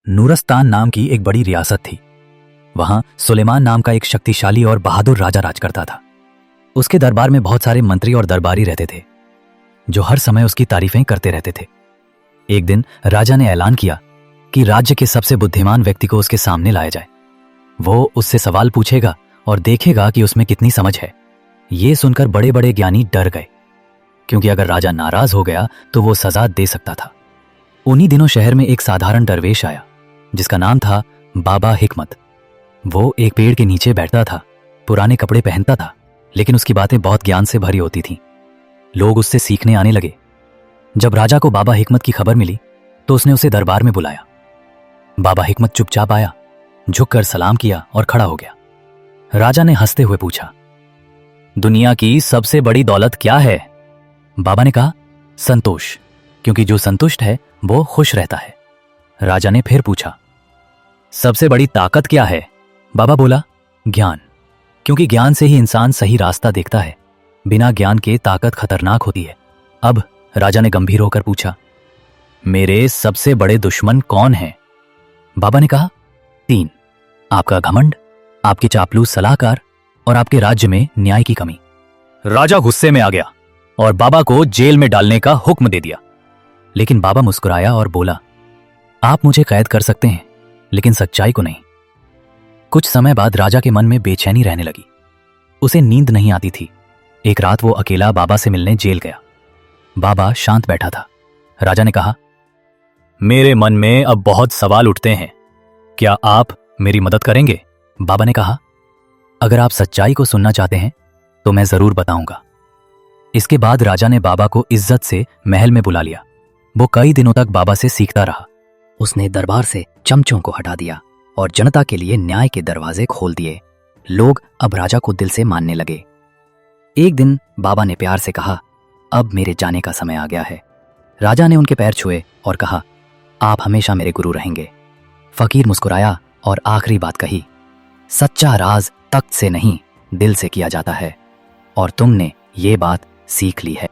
नूरस्तान नाम की एक बड़ी रियासत थी। वहां सुलेमान नाम का एक शक्तिशाली और बहादुर राजा राज करता था। उसके दरबार में बहुत सारे मंत्री और दरबारी रहते थे जो हर समय उसकी तारीफें करते रहते थे। एक दिन राजा ने ऐलान किया कि राज्य के सबसे बुद्धिमान व्यक्ति को उसके सामने लाया जाए। वो उससे सवाल पूछेगा और देखेगा कि उसमें कितनी समझ है। ये सुनकर बड़े बड़े ज्ञानी डर गए, क्योंकि अगर राजा नाराज हो गया तो वो सजा दे सकता था। उन्हीं दिनों शहर में एक साधारण दरवेश आया जिसका नाम था बाबा हिकमत। वो एक पेड़ के नीचे बैठता था, पुराने कपड़े पहनता था, लेकिन उसकी बातें बहुत ज्ञान से भरी होती थीं। लोग उससे सीखने आने लगे। जब राजा को बाबा हिकमत की खबर मिली तो उसने उसे दरबार में बुलाया। बाबा हिकमत चुपचाप आया, झुककर सलाम किया और खड़ा हो गया। राजा ने हंसते हुए पूछा, दुनिया की सबसे बड़ी दौलत क्या है? बाबा ने कहा, संतोष, क्योंकि जो संतुष्ट है वो खुश रहता है। राजा ने फिर पूछा, सबसे बड़ी ताकत क्या है? बाबा बोला, ज्ञान, क्योंकि ज्ञान से ही इंसान सही रास्ता देखता है। बिना ज्ञान के ताकत खतरनाक होती है। अब राजा ने गंभीर होकर पूछा, मेरे सबसे बड़े दुश्मन कौन हैं? बाबा ने कहा, 3, आपका घमंड, आपके चापलूस सलाहकार और आपके राज्य में न्याय की कमी। राजा गुस्से में आ गया और बाबा को जेल में डालने का हुक्म दे दिया। लेकिन बाबा मुस्कुराया और बोला, आप मुझे कैद कर सकते हैं, लेकिन सच्चाई को नहीं। कुछ समय बाद राजा के मन में बेचैनी रहने लगी। उसे नींद नहीं आती थी। एक रात वो अकेला बाबा से मिलने जेल गया। बाबा शांत बैठा था। राजा ने कहा, मेरे मन में अब बहुत सवाल उठते हैं, क्या आप मेरी मदद करेंगे? बाबा ने कहा, अगर आप सच्चाई को सुनना चाहते हैं तो मैं जरूर बताऊंगा। इसके बाद राजा ने बाबा को इज्जत से महल में बुला लिया। वो कई दिनों तक बाबा से सीखता रहा। उसने दरबार से चमचों को हटा दिया और जनता के लिए न्याय के दरवाजे खोल दिए। लोग अब राजा को दिल से मानने लगे। एक दिन बाबा ने प्यार से कहा, अब मेरे जाने का समय आ गया है। राजा ने उनके पैर छुए और कहा, आप हमेशा मेरे गुरु रहेंगे। फकीर मुस्कुराया और आखिरी बात कही, सच्चा राज तख्त से नहीं, दिल से किया जाता है। और तुमने ये बात सीख ली है।